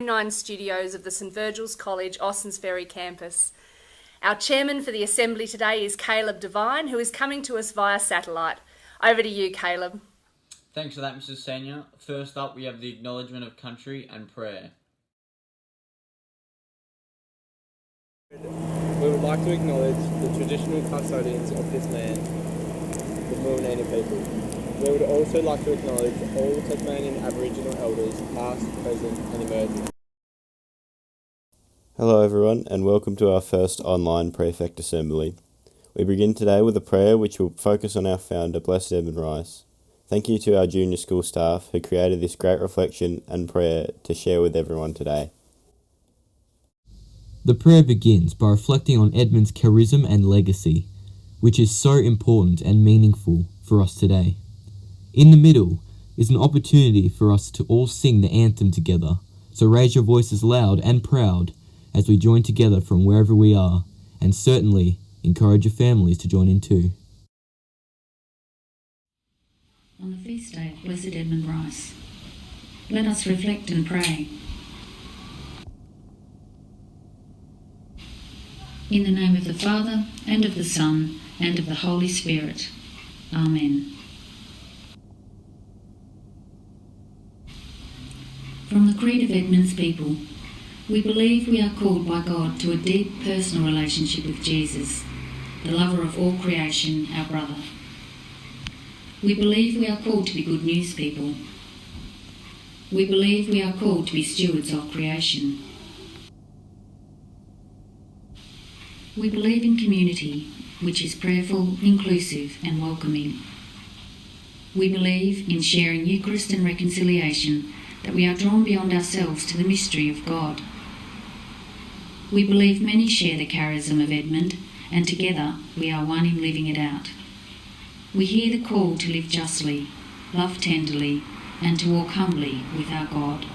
Home9 studios of the St Virgil's College, Ossens Ferry campus. Our chairman for the Assembly today is Caleb Devine, who is coming to us via satellite. Over to you, Caleb. Thanks for that, Mrs. Senior. First up, we have the acknowledgement of country and prayer. We would like to acknowledge the traditional custodians of this land, the Muwinina people. We would also like to acknowledge all the Tasmanian Aboriginal elders, past, present and emerging. Hello everyone and welcome to our first online Prefect Assembly. We begin today with a prayer which will focus on our founder, Blessed Edmund Rice. Thank you to our junior school staff who created this great reflection and prayer to share with everyone today. The prayer begins by reflecting on Edmund's charism and legacy, which is so important and meaningful for us today. In the middle is an opportunity for us to all sing the anthem together, so raise your voices loud and proud as we join together from wherever we are, and certainly encourage your families to join in too. On the feast day of Blessed Edmund Rice, let us reflect and pray. In the name of the Father, and of the Son, and of the Holy Spirit. Amen. From the Creed of Edmund's people, we believe we are called by God to a deep personal relationship with Jesus, the lover of all creation, our brother. We believe we are called to be good news people. We believe we are called to be stewards of creation. We believe in community, which is prayerful, inclusive and welcoming. We believe in sharing Eucharist and reconciliation, that we are drawn beyond ourselves to the mystery of God. We believe many share the charism of Edmund, and together we are one in living it out. We hear the call to live justly, love tenderly, and to walk humbly with our God.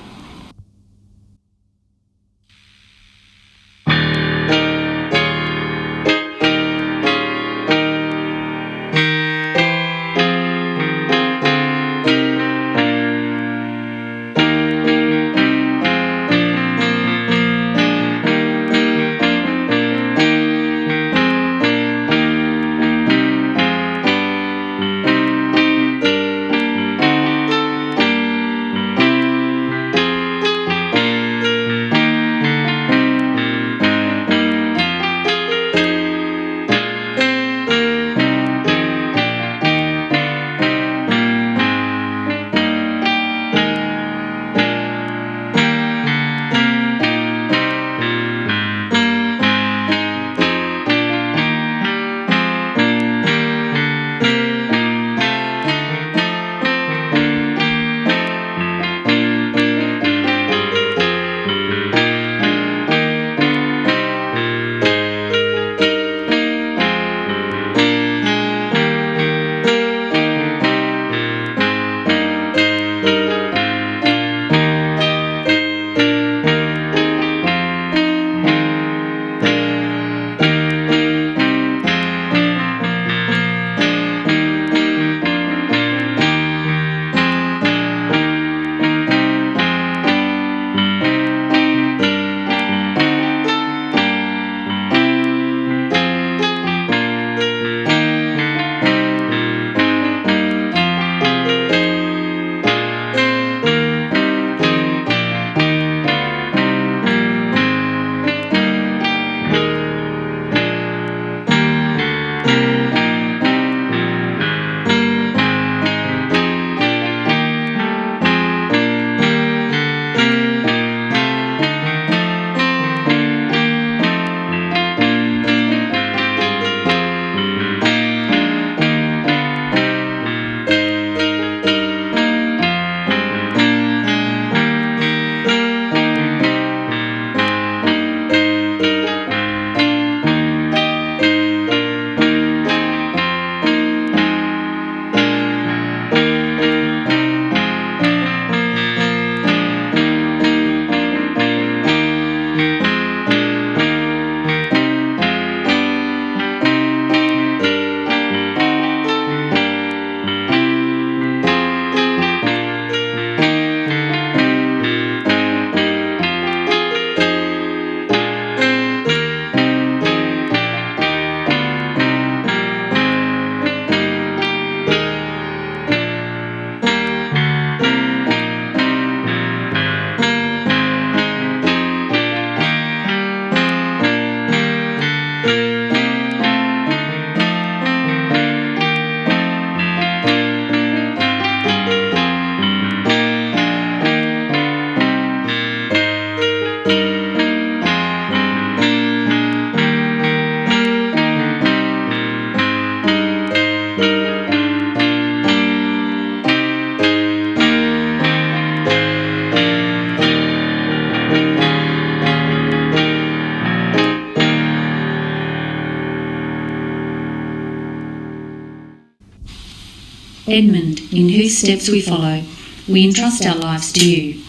Edmund, in whose steps we follow, we entrust our lives to you.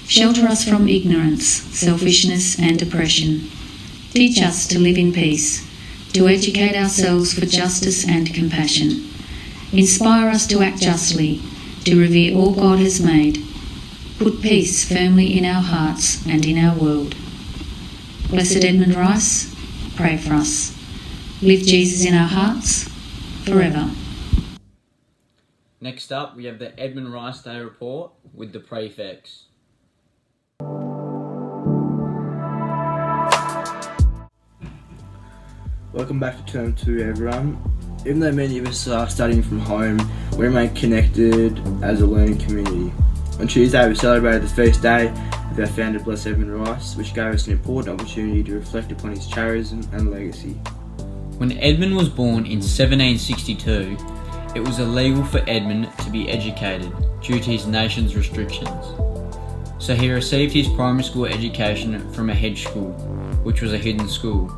Shelter us from ignorance, selfishness and oppression. Teach us to live in peace, to educate ourselves for justice and compassion. Inspire us to act justly, to revere all God has made. Put peace firmly in our hearts and in our world. Blessed Edmund Rice, pray for us. Live Jesus in our hearts forever. Next up, we have the Edmund Rice Day Report with the prefects. Welcome back to Term 2, everyone. Even though many of us are studying from home, we remain connected as a learning community. On Tuesday, we celebrated the first day of our founder, Blessed Edmund Rice, which gave us an important opportunity to reflect upon his charism and legacy. When Edmund was born in 1762, it was illegal for Edmund to be educated due to his nation's restrictions. So he received his primary school education from a hedge school, which was a hidden school.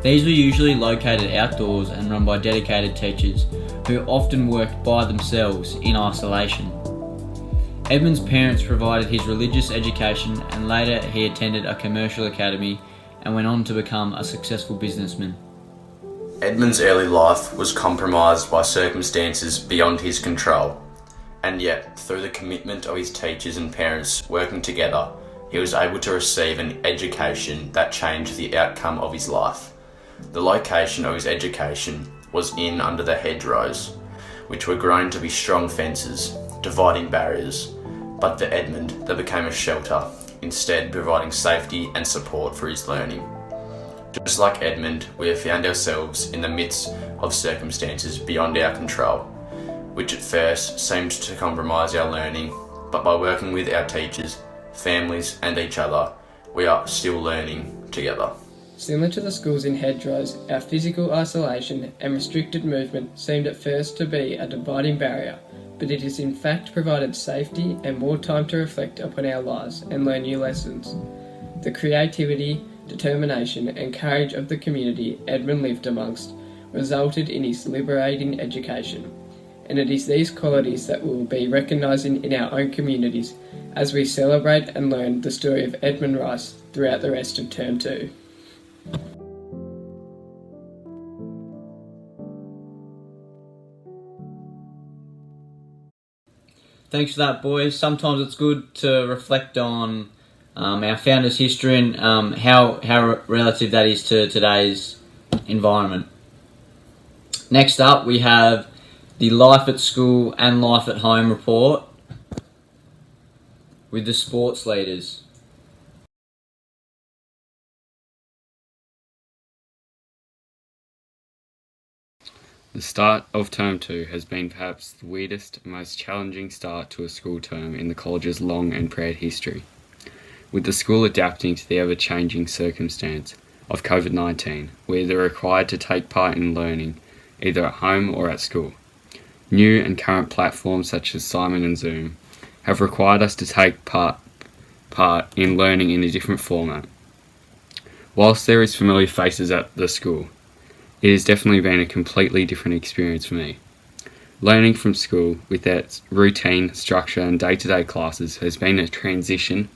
These were usually located outdoors and run by dedicated teachers who often worked by themselves in isolation. Edmund's parents provided his religious education, and later he attended a commercial academy and went on to become a successful businessman. Edmund's early life was compromised by circumstances beyond his control, and yet, through the commitment of his teachers and parents working together, he was able to receive an education that changed the outcome of his life. The location of his education was in under the hedgerows, which were grown to be strong fences, dividing barriers, but for Edmund they became a shelter, instead providing safety and support for his learning. Just like Edmund, we have found ourselves in the midst of circumstances beyond our control, which at first seemed to compromise our learning, but by working with our teachers, families and each other, we are still learning together. Similar to the schools in hedgerows, our physical isolation and restricted movement seemed at first to be a dividing barrier, but it has in fact provided safety and more time to reflect upon our lives and learn new lessons. The creativity, determination and courage of the community Edmund lived amongst resulted in his liberating education, and it is these qualities that we will be recognising in our own communities as we celebrate and learn the story of Edmund Rice throughout the rest of Term 2. Thanks for that, boys. Sometimes it's good to reflect on our founder's history and how relative that is to today's environment. Next up, we have the Life at School and Life at Home report with the sports leaders. The start of Term 2 has been perhaps the weirdest and most challenging start to a school term in the college's long and proud history, with the school adapting to the ever-changing circumstance of COVID-19, where they're required to take part in learning, either at home or at school. New and current platforms such as Simon and Zoom have required us to take part in learning in a different format. Whilst there is familiar faces at the school, it has definitely been a completely different experience for me. Learning from school with its routine, structure and day-to-day classes has been a transition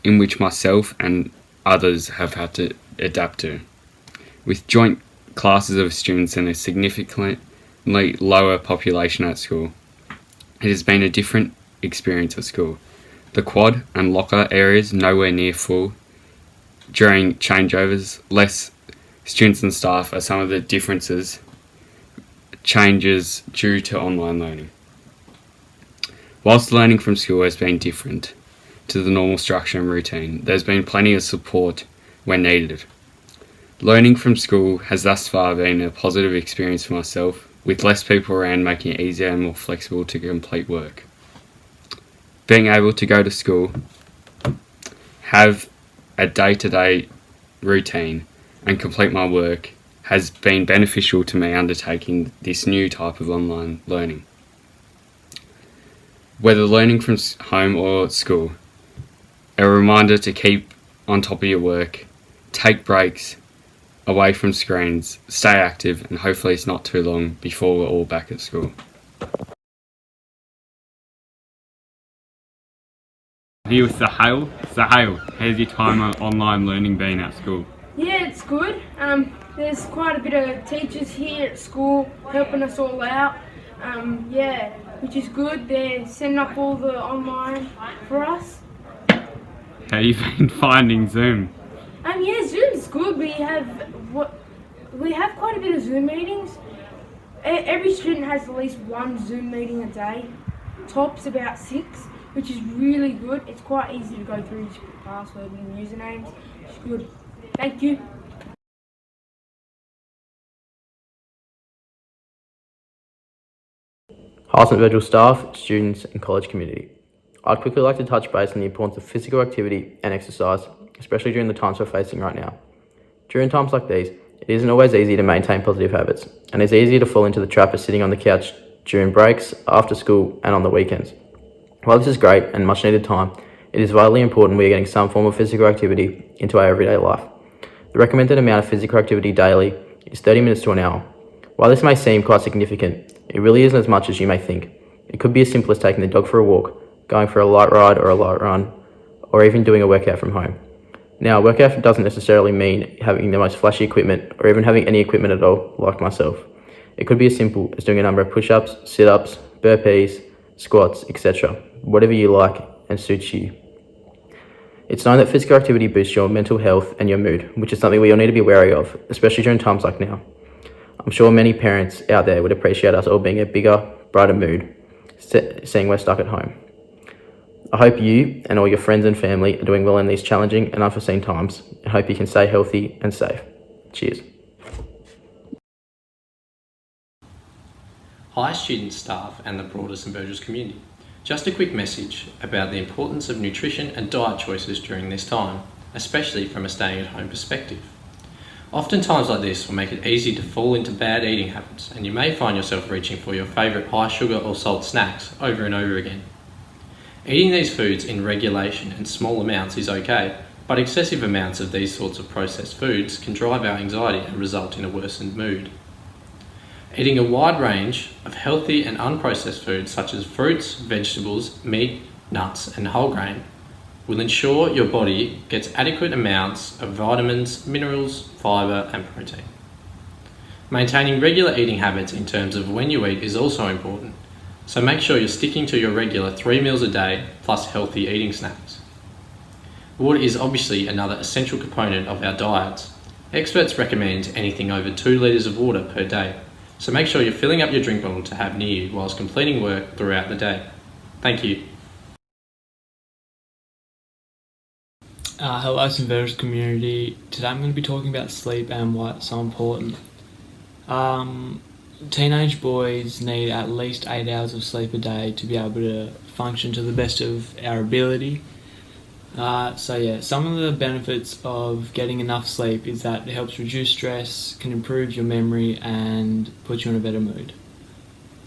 in which myself and others have had to adapt to. With joint classes of students and a significantly lower population at school, it has been a different experience at school. The quad and locker areas nowhere near full. During changeovers, less students and staff are some of the changes due to online learning. Whilst learning from school has been different to the normal structure and routine, there's been plenty of support when needed. Learning from school has thus far been a positive experience for myself, with less people around making it easier and more flexible to complete work. Being able to go to school, have a day-to-day routine and complete my work has been beneficial to me undertaking this new type of online learning. Whether learning from home or school, a reminder to keep on top of your work, take breaks away from screens, stay active, and hopefully it's not too long before we're all back at school. Here with Sahil. Sahil, how's your time on online learning been at school? Yeah, it's good. There's quite a bit of teachers here at school helping us all out. Yeah, which is good. They're setting up all the online for us. How you been finding Zoom? Yeah, Zoom's good. We have quite a bit of Zoom meetings. Every student has at least one Zoom meeting a day. Tops about 6, which is really good. It's quite easy to go through each password and usernames. It's good. Thank you. Hi St Virgil staff, students and college community. I'd quickly like to touch base on the importance of physical activity and exercise, especially during the times we're facing right now. During times like these, it isn't always easy to maintain positive habits, and it's easy to fall into the trap of sitting on the couch during breaks, after school and on the weekends. While this is great and much needed time, it is vitally important we are getting some form of physical activity into our everyday life. The recommended amount of physical activity daily is 30 minutes to an hour. While this may seem quite significant, it really isn't as much as you may think. It could be as simple as taking the dog for a walk, going for a light ride or a light run, or even doing a workout from home. Now, a workout doesn't necessarily mean having the most flashy equipment or even having any equipment at all, like myself. It could be as simple as doing a number of push-ups, sit-ups, burpees, squats, etc. Whatever you like and suits you. It's known that physical activity boosts your mental health and your mood, which is something we all need to be wary of, especially during times like now. I'm sure many parents out there would appreciate us all being in a bigger, brighter mood, seeing we're stuck at home. I hope you and all your friends and family are doing well in these challenging and unforeseen times, and hope you can stay healthy and safe. Cheers. Hi students, staff and the broader St Virgil's community. Just a quick message about the importance of nutrition and diet choices during this time, especially from a staying at home perspective. Often times like this will make it easy to fall into bad eating habits, and you may find yourself reaching for your favourite high sugar or salt snacks over and over again. Eating these foods in regulation and small amounts is okay, but excessive amounts of these sorts of processed foods can drive our anxiety and result in a worsened mood. Eating a wide range of healthy and unprocessed foods such as fruits, vegetables, meat, nuts and whole grain will ensure your body gets adequate amounts of vitamins, minerals, fibre and protein. Maintaining regular eating habits in terms of when you eat is also important, so make sure you're sticking to your regular 3 meals a day plus healthy eating snacks. Water is obviously another essential component of our diets. Experts recommend anything over 2 litres of water per day, so make sure you're filling up your drink bottle to have near you whilst completing work throughout the day. Thank you. Hello St Virgil's community. Today I'm going to be talking about sleep and why it's so important. Teenage boys need at least 8 hours of sleep a day to be able to function to the best of our ability. Some of the benefits of getting enough sleep is that it helps reduce stress, can improve your memory and put you in a better mood.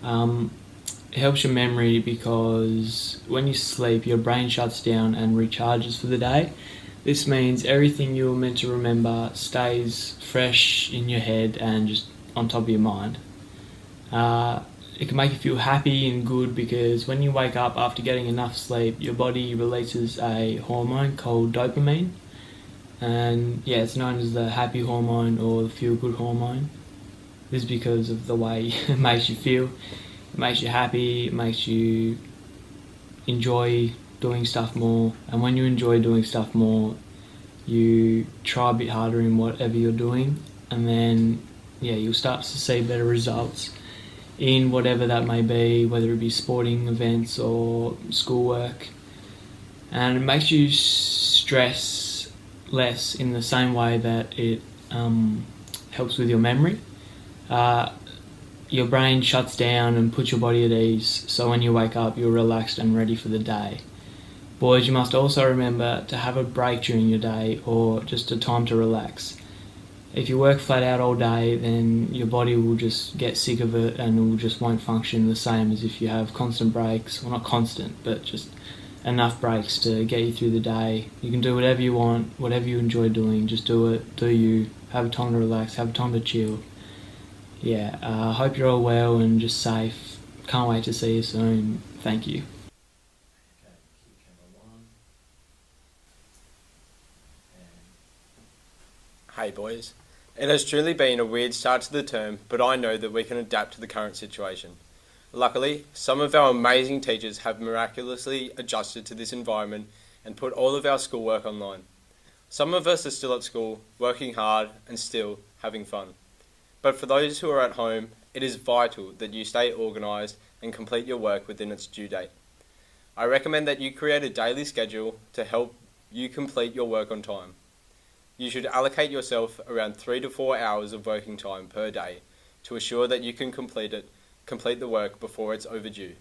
It helps your memory because when you sleep your brain shuts down and recharges for the day. This means everything you were meant to remember stays fresh in your head and just on top of your mind. It can make you feel happy and good because when you wake up after getting enough sleep, your body releases a hormone called dopamine. And it's known as the happy hormone or the feel-good hormone. This is because of the way it makes you feel. It makes you happy, it makes you enjoy doing stuff more. And when you enjoy doing stuff more, you try a bit harder in whatever you're doing. And then, you'll start to see better results in whatever that may be, whether it be sporting events or schoolwork. And it makes you stress less in the same way that it helps with your memory. Your brain shuts down and puts your body at ease, so when you wake up you're relaxed and ready for the day. Boys, you must also remember to have a break during your day or just a time to relax. If you work flat out all day, then your body will just get sick of it and it will just won't function the same as if you have constant breaks. Well, not constant, but just enough breaks to get you through the day. You can do whatever you want, whatever you enjoy doing, just do it, do you. Have a time to relax, have a time to chill. Hope you're all well and just safe. Can't wait to see you soon. Thank you. Hey boys. It has truly been a weird start to the term, but I know that we can adapt to the current situation. Luckily, some of our amazing teachers have miraculously adjusted to this environment and put all of our schoolwork online. Some of us are still at school, working hard and still having fun. But for those who are at home, it is vital that you stay organised and complete your work within its due date. I recommend that you create a daily schedule to help you complete your work on time. You should allocate yourself around 3 to 4 hours of working time per day to assure that you can complete the work before it's overdue.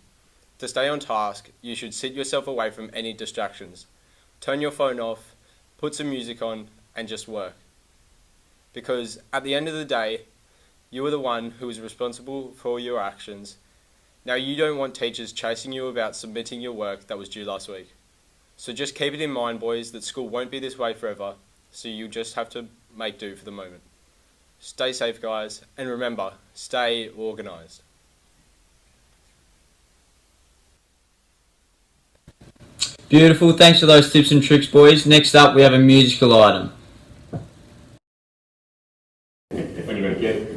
To stay on task, you should sit yourself away from any distractions. Turn your phone off, put some music on, and just work. Because at the end of the day, you are the one who is responsible for your actions. Now, you don't want teachers chasing you about submitting your work that was due last week. So just keep it in mind, boys, that school won't be this way forever, so you just have to make do for the moment. Stay safe, guys, and remember, stay organised. Beautiful, thanks for those tips and tricks, boys. Next up, we have a musical item. When you're going to get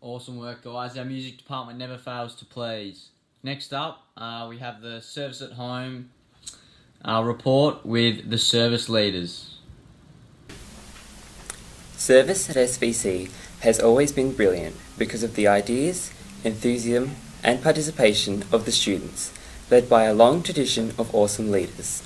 Awesome work, guys. Our music department never fails to please. Next up, we have the Service at Home report with the service leaders. Service at SVC has always been brilliant because of the ideas, enthusiasm and participation of the students, led by a long tradition of awesome leaders.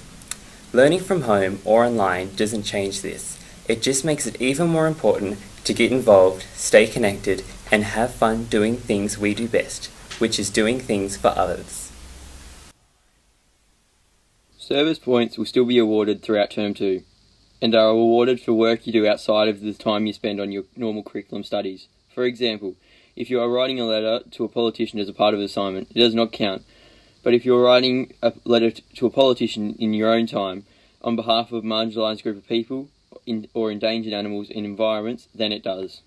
Learning from home or online doesn't change this. It just makes it even more important to get involved, stay connected, and have fun doing things we do best, which is doing things for others. Service points will still be awarded throughout Term 2, and are awarded for work you do outside of the time you spend on your normal curriculum studies. For example, if you are writing a letter to a politician as a part of the assignment, it does not count. But if you are writing a letter to a politician in your own time, on behalf of a marginalised group of people, or endangered animals in environments, then it does.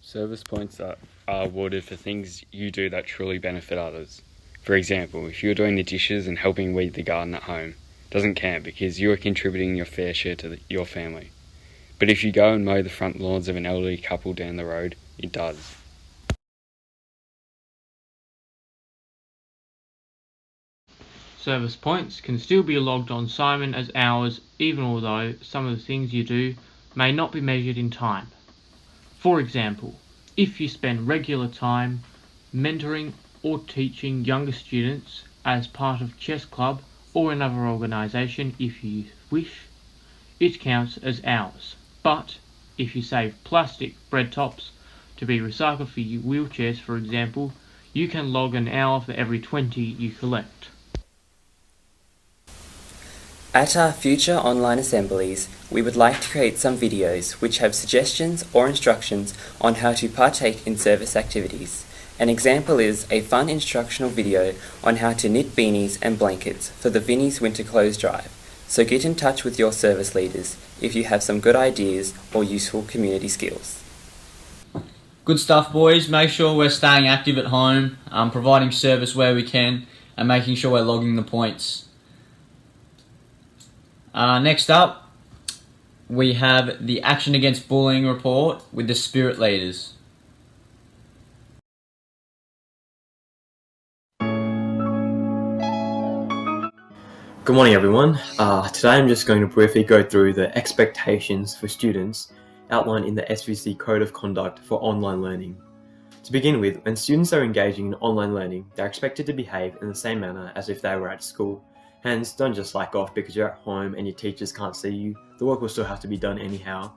Service points are awarded for things you do that truly benefit others. For example, if you're doing the dishes and helping weed the garden at home, it doesn't count because you are contributing your fair share to your family. But if you go and mow the front lawns of an elderly couple down the road, it does. Service points can still be logged on Simon as hours, even although some of the things you do may not be measured in time. For example, if you spend regular time mentoring or teaching younger students as part of chess club or another organisation if you wish, it counts as hours. But if you save plastic bread tops to be recycled for wheelchairs, for example, you can log an hour for every 20 you collect. At our future online assemblies, we would like to create some videos which have suggestions or instructions on how to partake in service activities. An example is a fun instructional video on how to knit beanies and blankets for the Vinnie's Winter Clothes Drive. So get in touch with your service leaders if you have some good ideas or useful community skills. Good stuff, boys. Make sure we're staying active at home, providing service where we can, and making sure we're logging the points. Next up, we have the Action Against Bullying report with the Spirit Leaders. Good morning, everyone. Today I'm just going to briefly go through the expectations for students outlined in the SVC Code of Conduct for online learning. To begin with, when students are engaging in online learning, they're expected to behave in the same manner as if they were at school. Hence, don't just slack off because you're at home and your teachers can't see you. The work will still have to be done anyhow.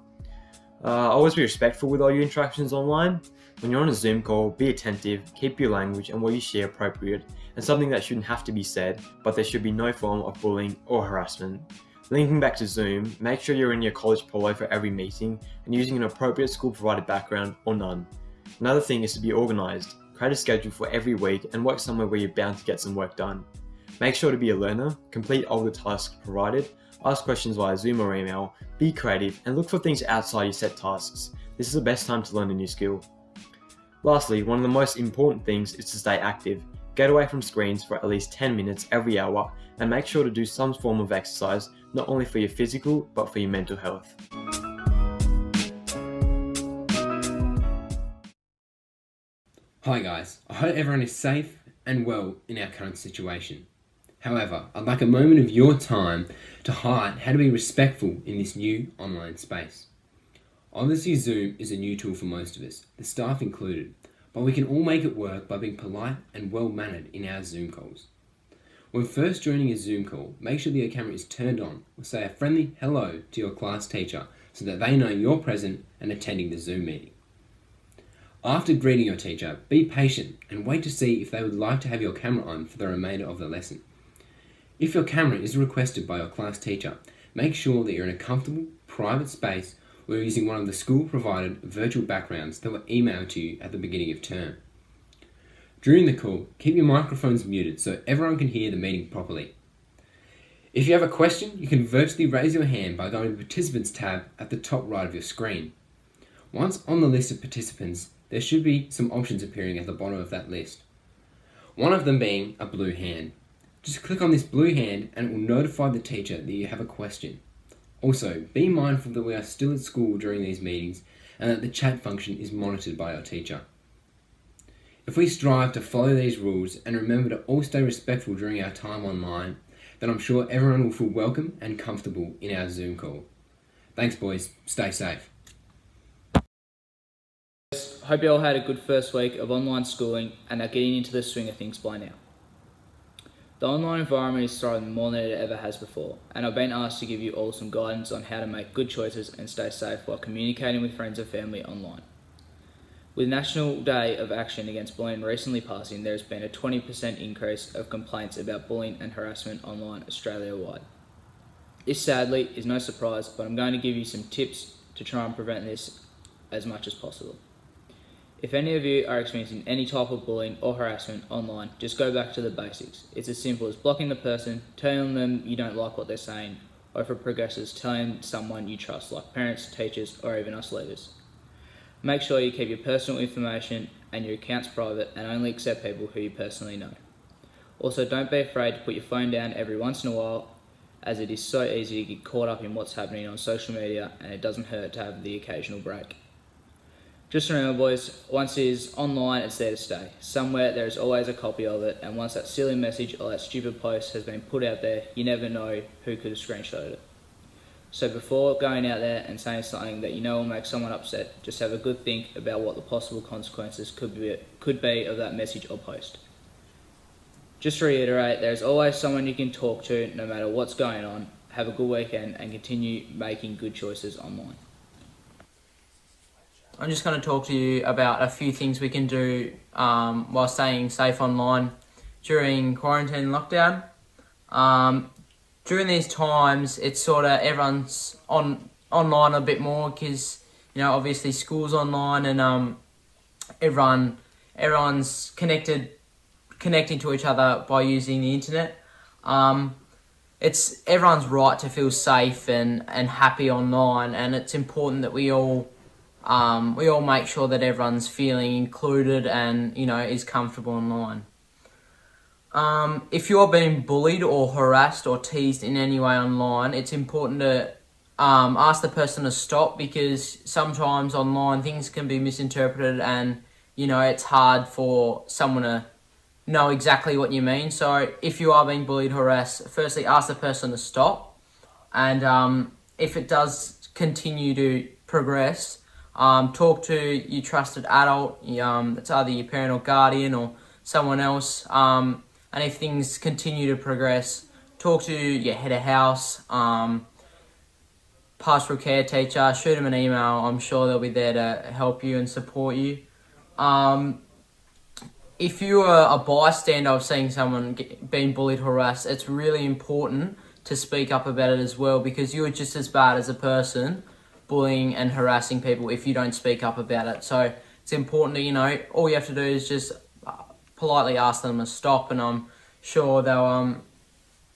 Always be respectful with all your interactions online. When you're on a Zoom call, be attentive, keep your language and what you share appropriate, and something that shouldn't have to be said, but there should be no form of bullying or harassment. Linking back to Zoom, make sure you're in your college polo for every meeting and using an appropriate school-provided background or none. Another thing is to be organised. Create a schedule for every week and work somewhere where you're bound to get some work done. Make sure to be a learner, complete all the tasks provided, ask questions via Zoom or email, be creative, and look for things outside your set tasks. This is the best time to learn a new skill. Lastly, one of the most important things is to stay active. Get away from screens for at least 10 minutes every hour and make sure to do some form of exercise, not only for your physical, but for your mental health. Hi guys, I hope everyone is safe and well in our current situation. However, I'd like a moment of your time to highlight how to be respectful in this new online space. Obviously Zoom is a new tool for most of us, the staff included, but we can all make it work by being polite and well-mannered in our Zoom calls. When first joining a Zoom call, make sure that your camera is turned on or say a friendly hello to your class teacher so that they know you're present and attending the Zoom meeting. After greeting your teacher, be patient and wait to see if they would like to have your camera on for the remainder of the lesson. If your camera is requested by your class teacher, make sure that you're in a comfortable, private space or using one of the school-provided virtual backgrounds that were emailed to you at the beginning of term. During the call, keep your microphones muted so everyone can hear the meeting properly. If you have a question, you can virtually raise your hand by going to the Participants tab at the top right of your screen. Once on the list of participants, there should be some options appearing at the bottom of that list. One of them being a blue hand. Just click on this blue hand and it will notify the teacher that you have a question. Also, be mindful that we are still at school during these meetings and that the chat function is monitored by our teacher. If we strive to follow these rules and remember to all stay respectful during our time online, then I'm sure everyone will feel welcome and comfortable in our Zoom call. Thanks boys, stay safe. Hope you all had a good first week of online schooling and are getting into the swing of things by now. The online environment is thriving more than it ever has before, and I've been asked to give you all some guidance on how to make good choices and stay safe while communicating with friends and family online. With National Day of Action Against Bullying recently passing, there has been a 20% increase of complaints about bullying and harassment online Australia-wide. This sadly is no surprise, but I'm going to give you some tips to try and prevent this as much as possible. If any of you are experiencing any type of bullying or harassment online, just go back to the basics. It's as simple as blocking the person, telling them you don't like what they're saying, or if it progresses, telling someone you trust, like parents, teachers, or even us leaders. Make sure you keep your personal information and your accounts private and only accept people who you personally know. Also, don't be afraid to put your phone down every once in a while, as it is so easy to get caught up in what's happening on social media, and it doesn't hurt to have the occasional break. Just remember boys, once it is online, it's there to stay. Somewhere there is always a copy of it, and once that silly message or that stupid post has been put out there, you never know who could have screenshotted it. So before going out there and saying something that you know will make someone upset, just have a good think about what the possible consequences could be of that message or post. Just to reiterate, there is always someone you can talk to no matter what's going on. Have a good weekend and continue making good choices online. I'm just going to talk to you about a few things we can do while staying safe online during quarantine and lockdown. During these times, it's sort of everyone's online a bit more because, you know, obviously school's online and everyone's connecting to each other by using the internet. It's everyone's right to feel safe and happy online, and it's important that we all make sure that everyone's feeling included and, you know, is comfortable online. If you're being bullied or harassed or teased in any way online, it's important to ask the person to stop, because sometimes online things can be misinterpreted and, you know, it's hard for someone to know exactly what you mean. So if you are being bullied, harassed, firstly ask the person to stop, and if it does continue to progress, talk to your trusted adult, that's either your parent or guardian or someone else. And if things continue to progress, talk to your head of house, pastoral care teacher, shoot them an email. I'm sure they'll be there to help you and support you. If you are a bystander of seeing someone being bullied, harassed, it's really important to speak up about it as well, because you are just as bad as a person bullying and harassing people if you don't speak up about it. So it's important that, you know, all you have to do is just politely ask them to stop, and I'm sure they'll,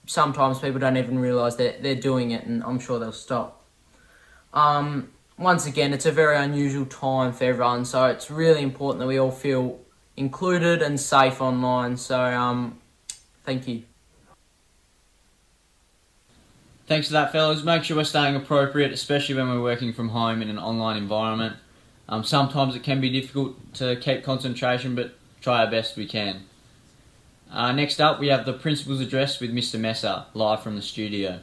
sometimes people don't even realise that they're doing it, and I'm sure they'll stop. Once again, it's a very unusual time for everyone, so it's really important that we all feel included and safe online. So, thank you. Thanks for that, fellas. Make sure we're staying appropriate, especially when we're working from home in an online environment. Sometimes it can be difficult to keep concentration, but try our best we can. Next up, we have the Principal's Address with Mr. Messer, live from the studio.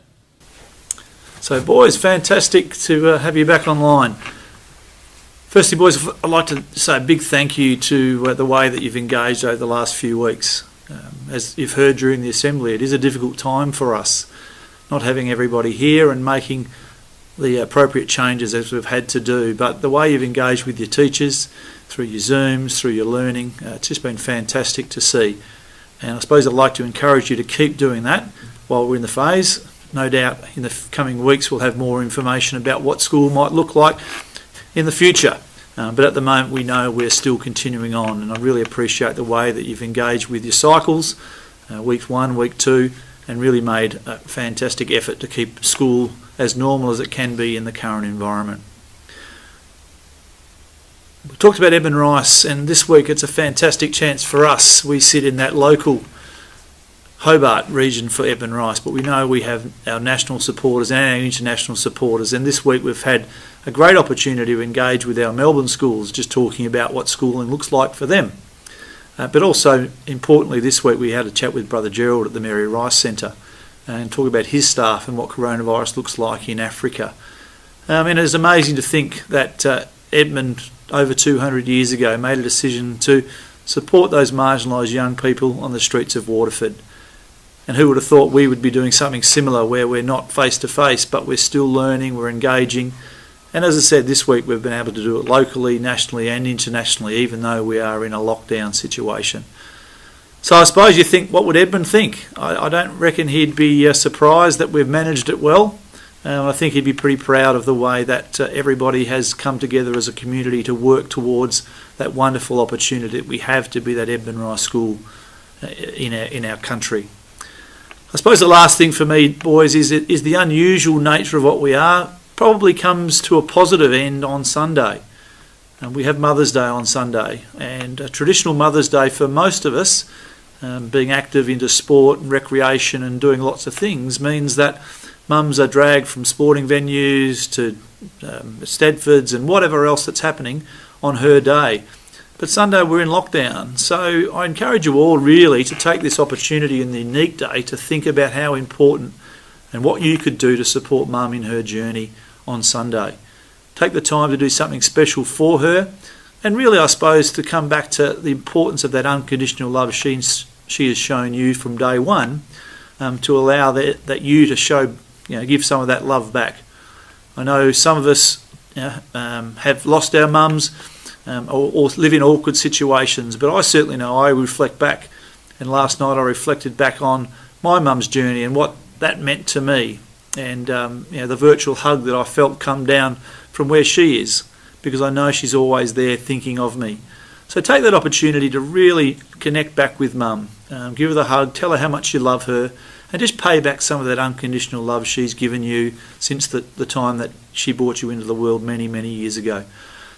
So, boys, fantastic to have you back online. Firstly, boys, I'd like to say a big thank you to the way that you've engaged over the last few weeks. As you've heard during the Assembly, it is a difficult time for us, not having everybody here and making the appropriate changes as we've had to do. But the way you've engaged with your teachers, through your Zooms, through your learning, it's just been fantastic to see. And I suppose I'd like to encourage you to keep doing that while we're in the phase. No doubt in the coming weeks we'll have more information about what school might look like in the future. But at the moment we know we're still continuing on, and I really appreciate the way that you've engaged with your cycles, week 1, week 2, and really made a fantastic effort to keep school as normal as it can be in the current environment. We talked about Edmund Rice, and this week it's a fantastic chance for us. We sit in that local Hobart region for Edmund Rice, but we know we have our national supporters and our international supporters, and this week we've had a great opportunity to engage with our Melbourne schools, just talking about what schooling looks like for them. But also, importantly, this week we had a chat with Brother Gerald at the Mary Rice Centre and talk about his staff and what coronavirus looks like in Africa. And it's amazing to think that Edmund, over 200 years ago, made a decision to support those marginalised young people on the streets of Waterford. And who would have thought we would be doing something similar, where we're not face-to-face, but we're still learning, we're engaging. And as I said, this week we've been able to do it locally, nationally and internationally, even though we are in a lockdown situation. So I suppose you think, what would Edmund think? I don't reckon he'd be surprised that we've managed it well. I think he'd be pretty proud of the way that everybody has come together as a community to work towards that wonderful opportunity that we have to be that Edmund Rice School in our country. I suppose the last thing for me, boys, is the unusual nature of what we are probably comes to a positive end on Sunday. We have Mother's Day on Sunday, and a traditional Mother's Day for most of us, being active into sport and recreation and doing lots of things, means that mums are dragged from sporting venues to Stedfords and whatever else that's happening on her day. But Sunday we're in lockdown, so I encourage you all really to take this opportunity in the unique day to think about how important and what you could do to support Mum in her journey on Sunday. Take the time to do something special for her, and really, I suppose, to come back to the importance of that unconditional love she has shown you from day one, to allow that you to show, give some of that love back. I know some of us have lost our mums or live in awkward situations, but I certainly know I reflect back, and last night I reflected back on my mum's journey and what that meant to me, and the virtual hug that I felt come down from where she is, because I know she's always there thinking of me. So take that opportunity to really connect back with Mum, give her the hug, tell her how much you love her, and just pay back some of that unconditional love she's given you since the time that she brought you into the world many, many years ago.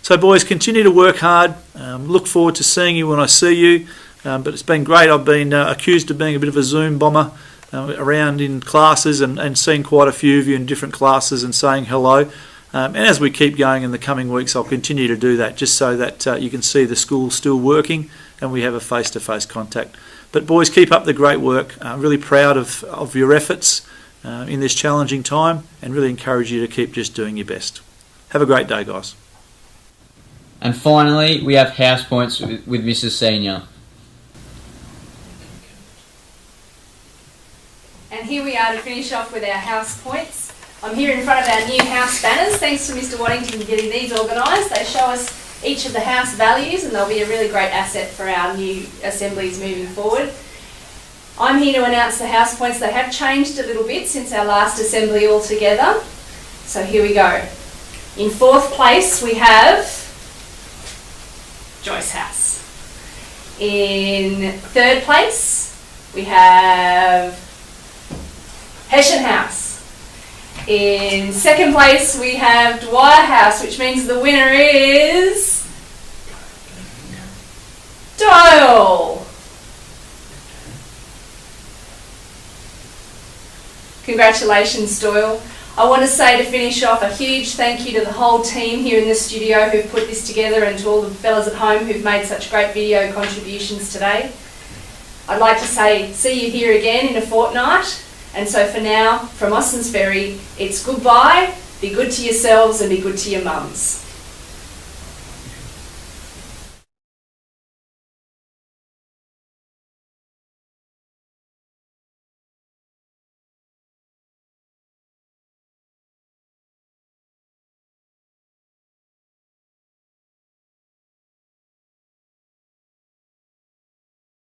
So boys, continue to work hard. Look forward to seeing you when I see you, but it's been great. I've been accused of being a bit of a Zoom bomber around in classes and seeing quite a few of you in different classes and saying hello. And as we keep going in the coming weeks, I'll continue to do that, just so that you can see the school still working and we have a face-to-face contact. But boys, keep up the great work. I'm really proud of your efforts in this challenging time, and really encourage you to keep just doing your best. Have a great day, guys. And finally, we have house points with Mrs. Senior. And here we are to finish off with our house points. I'm here in front of our new house banners. Thanks to Mr. Waddington getting these organised. They show us each of the house values, and they'll be a really great asset for our new assemblies moving forward. I'm here to announce the house points. They have changed a little bit since our last assembly altogether. So here we go. In fourth place we have Joyce House. In third place we have Hessian House. In second place we have Dwyer House, which means the winner is Doyle. Congratulations, Doyle. I want to say, to finish off, a huge thank you to the whole team here in the studio who've put this together, and to all the fellas at home who've made such great video contributions today. I'd like to say see you here again in a fortnight. And so for now, from Ossens Ferry, it's goodbye, be good to yourselves and be good to your mums.